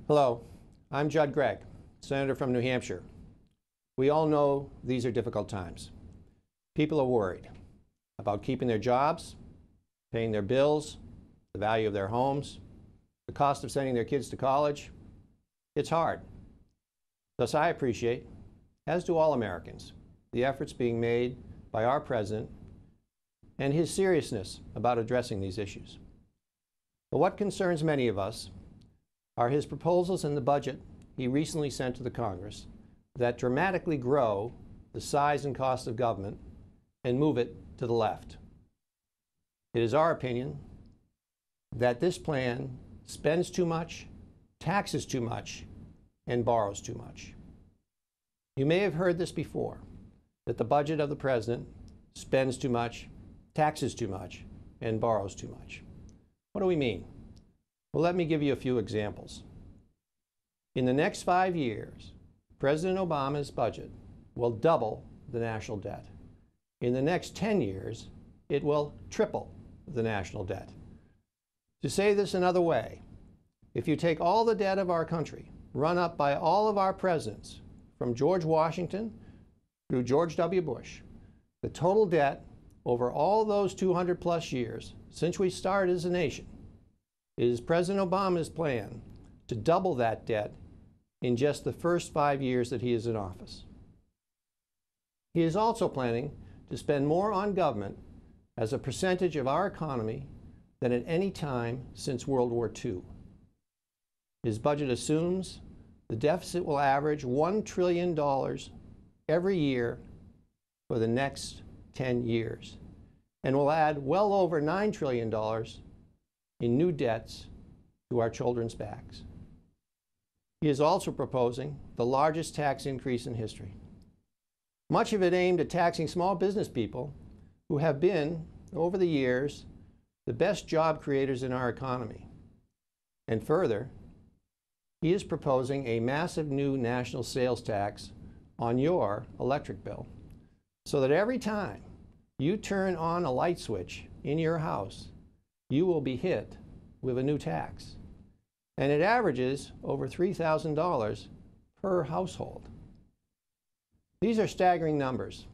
Hello, I'm Judd Gregg, Senator from New Hampshire. We all know these are difficult times. People are worried about keeping their jobs, paying their bills, the value of their homes, the cost of sending their kids to college. It's hard. Thus, I appreciate, as do all Americans, the efforts being made by our President and his seriousness about addressing these issues. But what concerns many of us are his proposals in the budget he recently sent to the Congress that dramatically grow the size and cost of government and move it to the left. It is our opinion that this plan spends too much, taxes too much, and borrows too much. You may have heard this before, that the budget of the President spends too much, taxes too much, and borrows too much. What do we mean? Well, let me give you a few examples. In the next 5 years, President Obama's budget will double the national debt. In the next 10 years, it will triple the national debt. To say this another way, if you take all the debt of our country, run up by all of our presidents, from George Washington through George W. Bush, the total debt over all those 200+ years since we started as a nation, it is President Obama's plan to double that debt in just the first 5 years that he is in office. He is also planning to spend more on government as a percentage of our economy than at any time since World War II. His budget assumes the deficit will average $1 trillion every year for the next 10 years and will add well over $9 trillion in new debts to our children's backs. He is also proposing the largest tax increase in history, much of it aimed at taxing small business people who have been, over the years, the best job creators in our economy. And further, he is proposing a massive new national sales tax on your electric bill, so that every time you turn on a light switch in your house, you will be hit with a new tax. And it averages over $3,000 per household. These are staggering numbers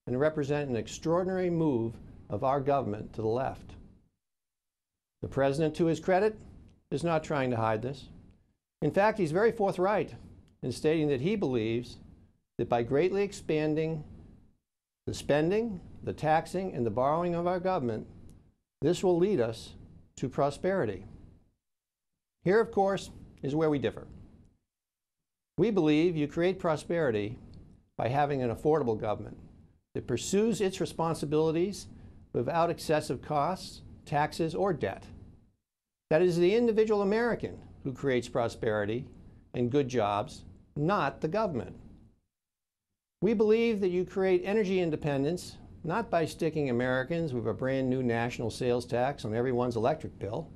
and represent an extraordinary move of our government to the left. The President, to his credit, is not trying to hide this. In fact, he's very forthright in stating that he believes that by greatly expanding the spending, the taxing, and the borrowing of our government, this will lead us to prosperity. Here, of course, is where we differ. We believe you create prosperity by having an affordable government that pursues its responsibilities without excessive costs, taxes, or debt. That is the individual American who creates prosperity and good jobs, not the government. We believe that you create energy independence not by sticking Americans with a brand new national sales tax on everyone's electric bill,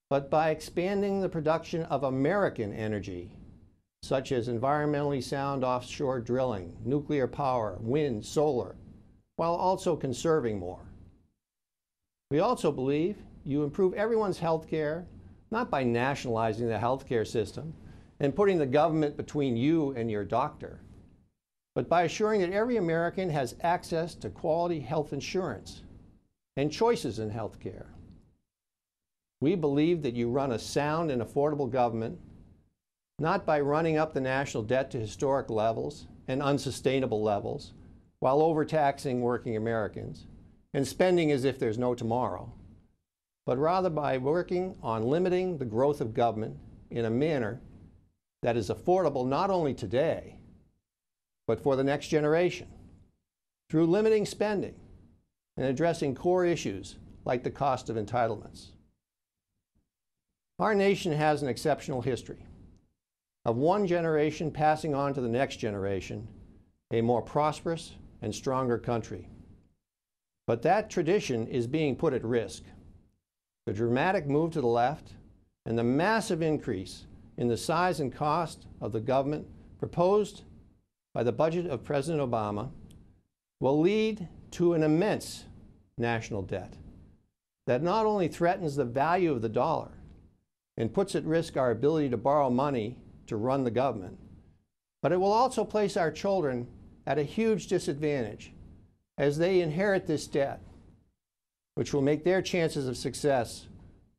but by expanding the production of American energy, such as environmentally sound offshore drilling, nuclear power, wind, solar, while also conserving more. We also believe you improve everyone's health care, not by nationalizing the health care system and putting the government between you and your doctor, but by assuring that every American has access to quality health insurance and choices in health care. We believe that you run a sound and affordable government, not by running up the national debt to historic levels and unsustainable levels, while overtaxing working Americans and spending as if there's no tomorrow, but rather by working on limiting the growth of government in a manner that is affordable not only today, but for the next generation, through limiting spending and addressing core issues like the cost of entitlements. Our nation has an exceptional history of one generation passing on to the next generation a more prosperous and stronger country. But that tradition is being put at risk. The dramatic move to the left and the massive increase in the size and cost of the government proposed by the budget of President Obama will lead to an immense national debt that not only threatens the value of the dollar and puts at risk our ability to borrow money to run the government. But it will also place our children at a huge disadvantage as they inherit this debt, which will make their chances of success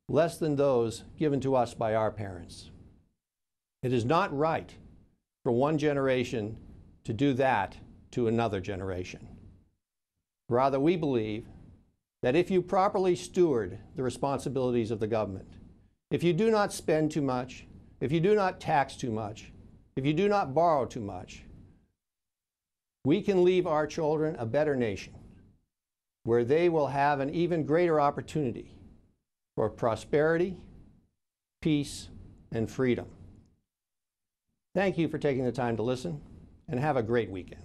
less than those given to us by our parents. It is not right for one generation to do that to another generation. Rather, we believe that if you properly steward the responsibilities of the government, if you do not spend too much, if you do not tax too much, if you do not borrow too much, we can leave our children a better nation where they will have an even greater opportunity for prosperity, peace, and freedom. Thank you for taking the time to listen, and have a great weekend.